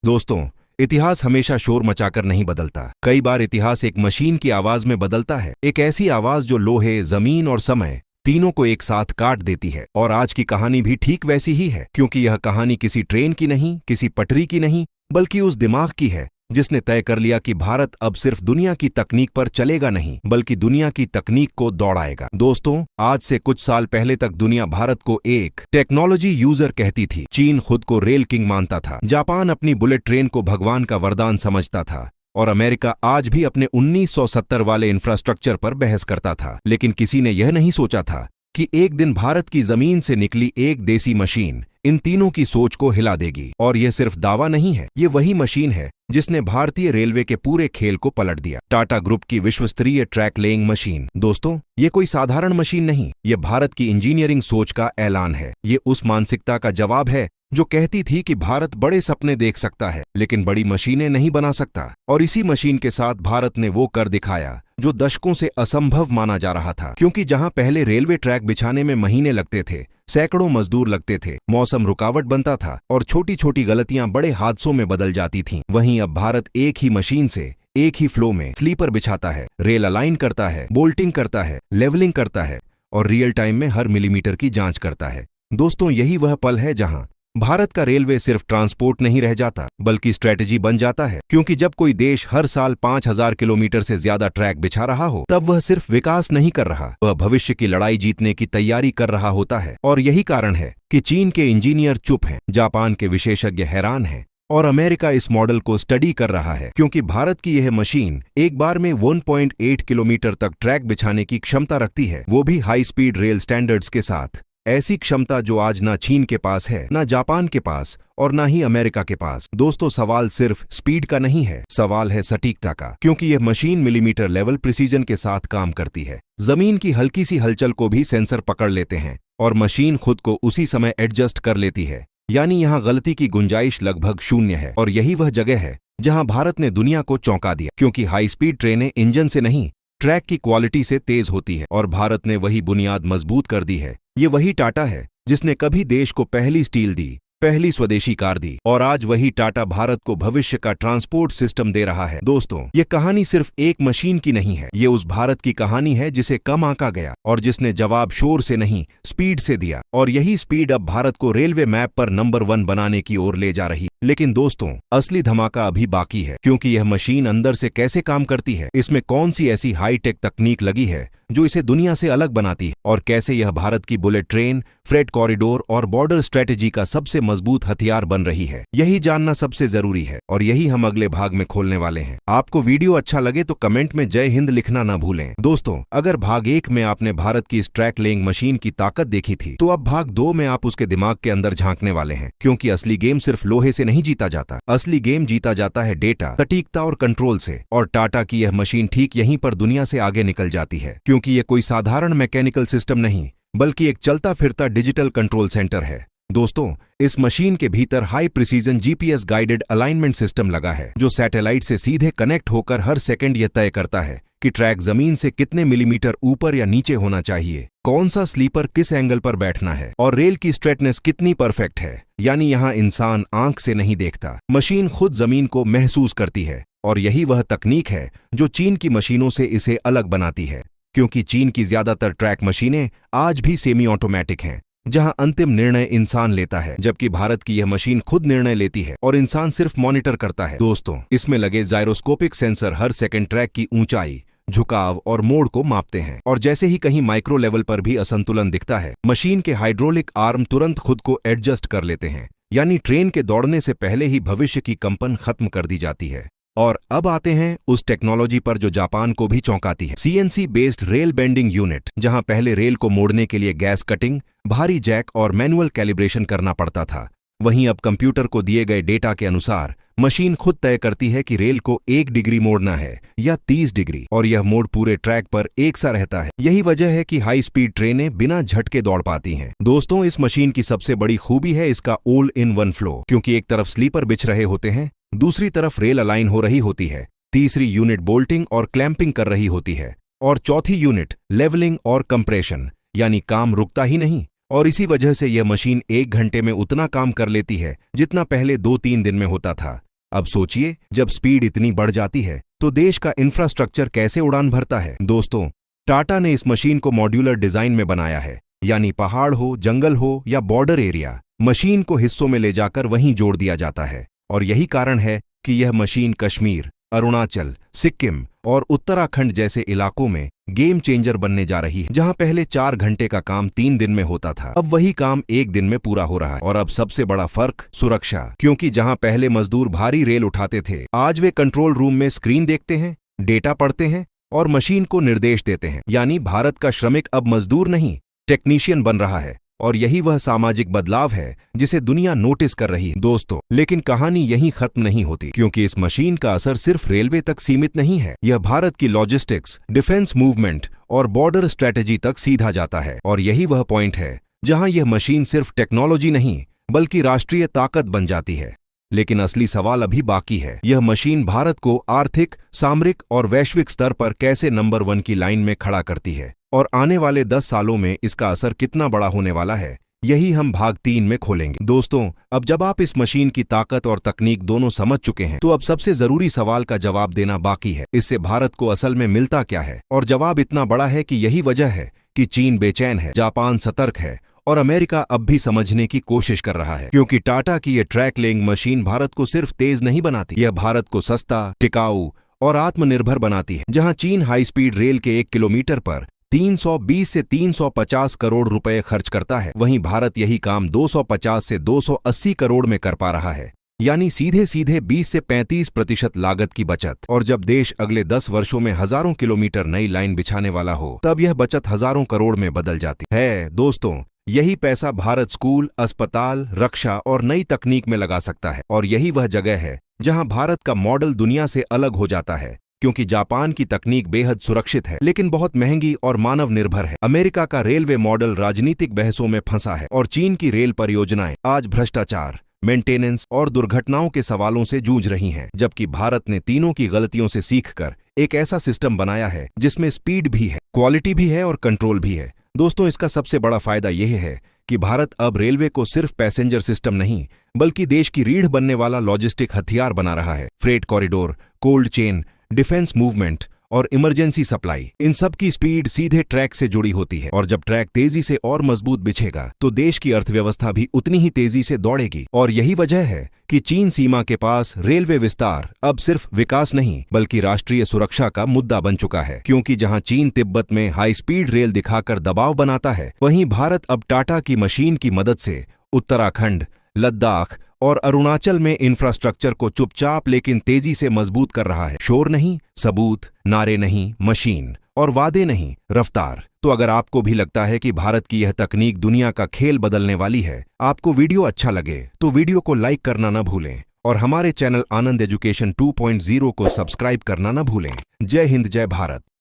दोस्तों, इतिहास हमेशा शोर मचाकर नहीं बदलता। कई बार इतिहास एक मशीन की आवाज में बदलता है, एक ऐसी आवाज जो लोहे, जमीन और समय तीनों को एक साथ काट देती है। और आज की कहानी भी ठीक वैसी ही है, क्योंकि यह कहानी किसी ट्रेन की नहीं, किसी पटरी की नहीं, बल्कि उस दिमाग की है जिसने तय कर लिया कि भारत अब सिर्फ दुनिया की तकनीक पर चलेगा नहीं, बल्कि दुनिया की तकनीक को दौड़ाएगा। दोस्तों, आज से कुछ साल पहले तक दुनिया भारत को एक टेक्नोलॉजी यूजर कहती थी। चीन खुद को रेल किंग मानता था, जापान अपनी बुलेट ट्रेन को भगवान का वरदान समझता था, और अमेरिका आज भी अपने 1970 वाले इंफ्रास्ट्रक्चर पर बहस करता था। लेकिन किसी ने यह नहीं सोचा था कि एक दिन भारत की जमीन से निकली एक देसी मशीन इन तीनों की सोच को हिला देगी। और यह सिर्फ दावा नहीं है, ये वही मशीन है जिसने भारतीय रेलवे के पूरे खेल को पलट दिया। टाटा ग्रुप की विश्वस्तरीय ट्रैक लेइंग मशीन। दोस्तों, ये कोई साधारण मशीन नहीं, ये भारत की इंजीनियरिंग सोच का ऐलान है। ये उस मानसिकता का जवाब है जो कहती थी कि भारत बड़े सपने देख सकता है, लेकिन बड़ी मशीनें नहीं बना सकता। और इसी मशीन के साथ भारत ने वो कर दिखाया जो दशकों से असंभव माना जा रहा था। क्योंकि जहां पहले रेलवे ट्रैक बिछाने में महीने लगते थे, सैकड़ों मजदूर लगते थे, मौसम रुकावट बनता था और छोटी छोटी गलतियां बड़े हादसों में बदल जाती थीं, वहीं अब भारत एक ही मशीन से एक ही फ्लो में स्लीपर बिछाता है, रेल अलाइन करता है, बोल्टिंग करता है, लेवलिंग करता है और रियल टाइम में हर मिलीमीटर की जांच करता है। दोस्तों, यही वह पल है जहां भारत का रेलवे सिर्फ ट्रांसपोर्ट नहीं रह जाता, बल्कि स्ट्रेटेजी बन जाता है। क्योंकि जब कोई देश हर साल 5000 किलोमीटर से ज्यादा ट्रैक बिछा रहा हो, तब वह सिर्फ विकास नहीं कर रहा, वह भविष्य की लड़ाई जीतने की तैयारी कर रहा होता है। और यही कारण है कि चीन के इंजीनियर चुप हैं, जापान के विशेषज्ञ हैरान हैं और अमेरिका इस मॉडल को स्टडी कर रहा है। क्योंकि भारत की यह मशीन एक बार में 1.8 किलोमीटर तक ट्रैक बिछाने की क्षमता रखती है, वो भी हाई स्पीड रेल स्टैंडर्ड्स के साथ। ऐसी क्षमता जो आज ना चीन के पास है, ना जापान के पास और ना ही अमेरिका के पास। दोस्तों, सवाल सिर्फ स्पीड का नहीं है, सवाल है सटीकता का। क्योंकि यह मशीन मिलीमीटर लेवल प्रिसीजन के साथ काम करती है। जमीन की हल्की सी हलचल को भी सेंसर पकड़ लेते हैं और मशीन खुद को उसी समय एडजस्ट कर लेती है। यानी यहाँ गलती की गुंजाइश लगभग शून्य है। और यही वह जगह है जहाँ भारत ने दुनिया को चौंका दिया। क्योंकि हाई स्पीड ट्रेनें इंजन से नहीं, ट्रैक की क्वालिटी से तेज होती है और भारत ने वही बुनियाद मजबूत कर दी है। ये वही टाटा है जिसने कभी देश को पहली स्टील दी, पहली स्वदेशी कार दी, और आज वही टाटा भारत को भविष्य का ट्रांसपोर्ट सिस्टम दे रहा है। दोस्तों, ये कहानी सिर्फ एक मशीन की नहीं है, ये उस भारत की कहानी है जिसे कम आंका गया और जिसने जवाब शोर से नहीं, स्पीड से दिया। और यही स्पीड अब भारत को रेलवे मैप पर नंबर 1 बनाने की ओर ले जा रही। लेकिन दोस्तों, असली धमाका अभी बाकी है। क्योंकि यह मशीन अंदर से कैसे काम करती है, इसमें कौन सी ऐसी हाईटेक तकनीक लगी है जो इसे दुनिया से अलग बनाती है, और कैसे यह भारत की बुलेट ट्रेन, फ्रेट कॉरिडोर और बॉर्डर स्ट्रेटेजी का सबसे मजबूत हथियार बन रही है, यही जानना सबसे जरूरी है। और यही हम अगले भाग में खोलने वाले हैं। आपको वीडियो अच्छा लगे तो कमेंट में जय हिंद लिखना ना भूलें। दोस्तों, अगर भाग 1 में आपने भारत की इस ट्रैक लेइंग मशीन की ताकत देखी थी, तो अब भाग 2 में आप उसके दिमाग के अंदर झांकने वाले हैं। क्योंकि असली गेम सिर्फ लोहे से नहीं जीता जाता, असली गेम जीता जाता है डेटा, सटीकता और कंट्रोल से। और टाटा की यह मशीन ठीक यहीं पर दुनिया से आगे निकल जाती है। क्योंकि यह कोई साधारण मैकेनिकल सिस्टम नहीं, बल्कि एक चलता फिरता डिजिटल कंट्रोल सेंटर है। दोस्तों, इस मशीन के भीतर high precision GPS guided alignment system लगा है, जो सैटेलाइट से सीधे कनेक्ट होकर हर सेकंड यह तय करता है कि ट्रैक जमीन से कितने मिलीमीटर ऊपर या नीचे होना चाहिए, कौन सा स्लीपर किस एंगल पर बैठना है और रेल की स्ट्रेटनेस कितनी परफेक्ट है। यानी यहाँ इंसान आंख से नहीं देखता, मशीन खुद जमीन को महसूस करती है। और यही वह तकनीक है जो चीन की मशीनों से इसे अलग बनाती है। क्योंकि चीन की ज्यादातर ट्रैक मशीनें आज भी सेमी ऑटोमेटिक हैं, जहां अंतिम निर्णय इंसान लेता है, जबकि भारत की यह मशीन खुद निर्णय लेती है और इंसान सिर्फ मॉनिटर करता है। दोस्तों, इसमें लगे जायरोस्कोपिक सेंसर हर सेकंड ट्रैक की ऊंचाई, झुकाव और मोड़ को मापते हैं। और जैसे ही कहीं माइक्रो लेवल पर भी असंतुलन दिखता है, मशीन के हाइड्रोलिक आर्म तुरंत खुद को एडजस्ट कर लेते हैं। यानी ट्रेन के दौड़ने से पहले ही भविष्य की कंपन खत्म कर दी जाती है। और अब आते हैं उस टेक्नोलॉजी पर जो जापान को भी चौंकाती है, CNC based rail bending unit. जहां पहले रेल को मोड़ने के लिए गैस कटिंग, भारी जैक और मैनुअल कैलिब्रेशन करना पड़ता था, वहीं अब कंप्यूटर को दिए गए डेटा के अनुसार मशीन खुद तय करती है कि रेल को 1 डिग्री मोड़ना है या 30 डिग्री, और यह मोड़ पूरे ट्रैक पर एक सा रहता है। यही वजह है कि हाई स्पीड ट्रेनें बिना झटके दौड़ पाती हैं। दोस्तों, इस मशीन की सबसे बड़ी खूबी है इसका ऑल इन वन फ्लो। क्योंकि एक तरफ स्लीपर बिछ रहे होते हैं, दूसरी तरफ रेल अलाइन हो रही होती है, तीसरी यूनिट बोल्टिंग और क्लैंपिंग कर रही होती है, और चौथी यूनिट लेवलिंग और कंप्रेशन। यानी काम रुकता ही नहीं। और इसी वजह से यह मशीन 1 घंटे में उतना काम कर लेती है जितना पहले 2-3 दिन में होता था। अब सोचिए, जब स्पीड इतनी बढ़ जाती है तो देश का इंफ्रास्ट्रक्चर कैसे उड़ान भरता है। दोस्तों, टाटा ने इस मशीन को मॉड्यूलर डिजाइन में बनाया है, यानी पहाड़ हो, जंगल हो या बॉर्डर एरिया, मशीन को हिस्सों में ले जाकर वहीं जोड़ दिया जाता है। और यही कारण है कि यह मशीन कश्मीर, अरुणाचल, सिक्किम और उत्तराखंड जैसे इलाकों में गेम चेंजर बनने जा रही है। जहां पहले 4 घंटे का काम 3 दिन में होता था, अब वही काम 1 दिन में पूरा हो रहा है। और अब सबसे बड़ा फर्क सुरक्षा, क्योंकि जहां पहले मजदूर भारी रेल उठाते थे, आज वे कंट्रोल रूम में स्क्रीन देखते हैं, डेटा पढ़ते हैं और मशीन को निर्देश देते हैं। यानी भारत का श्रमिक अब मजदूर नहीं, टेक्नीशियन बन रहा है। और यही वह सामाजिक बदलाव है जिसे दुनिया नोटिस कर रही है। दोस्तों, लेकिन कहानी यहीं खत्म नहीं होती, क्योंकि इस मशीन का असर सिर्फ रेलवे तक सीमित नहीं है। यह भारत की लॉजिस्टिक्स, डिफेंस मूवमेंट और बॉर्डर स्ट्रेटेजी तक सीधा जाता है। और यही वह पॉइंट है जहां यह मशीन सिर्फ टेक्नोलॉजी नहीं बल्कि राष्ट्रीय ताकत बन जाती है। लेकिन असली सवाल अभी बाकी है, यह मशीन भारत को आर्थिक, सामरिक और वैश्विक स्तर पर कैसे नंबर 1 की लाइन में खड़ा करती है, और आने वाले 10 सालों में इसका असर कितना बड़ा होने वाला है, यही हम भाग 3 में खोलेंगे। दोस्तों, अब जब आप इस मशीन की ताकत और तकनीक दोनों समझ चुके हैं, तो अब सबसे जरूरी सवाल का जवाब देना बाकी है। इससे भारत को असल में मिलता क्या है? और जवाब इतना बड़ा है कि यही वजह है कि चीन बेचैन है, जापान सतर्क है और अमेरिका अब भी समझने की कोशिश कर रहा है। क्योंकि टाटा की यह ट्रैक लेइंग मशीन भारत को सिर्फ तेज नहीं बनाती, यह भारत को सस्ता, टिकाऊ और आत्मनिर्भर बनाती है। जहां चीन हाई स्पीड रेल के 1 किलोमीटर पर 320 से 350 करोड़ रुपए खर्च करता है, वहीं भारत यही काम 250 से 280 करोड़ में कर पा रहा है। यानी सीधे सीधे 20 से 35% लागत की बचत। और जब देश अगले 10 वर्षों में हजारों किलोमीटर नई लाइन बिछाने वाला हो, तब यह बचत हजारों करोड़ में बदल जाती है। दोस्तों, यही पैसा भारत स्कूल, अस्पताल, रक्षा और नई तकनीक में लगा सकता है। और यही वह जगह है जहां भारत का मॉडल दुनिया से अलग हो जाता है, क्योंकि जापान की तकनीक बेहद सुरक्षित है लेकिन बहुत महंगी और मानव निर्भर है। अमेरिका का रेलवे मॉडल राजनीतिक बहसों में फंसा है और चीन की रेल परियोजनाएं आज भ्रष्टाचार, मेंटेनेंस और दुर्घटनाओं के सवालों से जूझ रही हैं। जबकि भारत ने तीनों की गलतियों से सीखकर एक ऐसा सिस्टम बनाया है जिसमें स्पीड भी है, क्वालिटी भी है और कंट्रोल भी है। दोस्तों, इसका सबसे बड़ा फायदा यह है कि भारत अब रेलवे को सिर्फ पैसेंजर सिस्टम नहीं बल्कि देश की रीढ़ बनने वाला लॉजिस्टिक हथियार बना रहा है। Freight corridor, cold chain, defence movement और इमरजेंसी सप्लाई, इन सब की स्पीड सीधे ट्रैक से जुड़ी होती है। और जब ट्रैक तेजी से और मजबूत बिछेगा तो देश की अर्थव्यवस्था भी उतनी ही तेजी से दौड़ेगी। और यही वजह है कि चीन सीमा के पास रेलवे विस्तार अब सिर्फ विकास नहीं बल्कि राष्ट्रीय सुरक्षा का मुद्दा बन चुका है। क्योंकि जहां चीन तिब्बत में हाई स्पीड रेल दिखाकर दबाव बनाता है, वहीं भारत अब टाटा की मशीन की मदद से उत्तराखंड, लद्दाख और अरुणाचल में इंफ्रास्ट्रक्चर को चुपचाप लेकिन तेजी से मजबूत कर रहा है। शोर नहीं, सबूत, नारे नहीं, मशीन, और वादे नहीं, रफ्तार। तो अगर आपको भी लगता है कि भारत की यह तकनीक दुनिया का खेल बदलने वाली है, आपको वीडियो अच्छा लगे तो वीडियो को लाइक करना न भूलें और हमारे चैनल आनंद एजुकेशन 2.0 को सब्सक्राइब करना न भूलें। जय हिंद, जय भारत।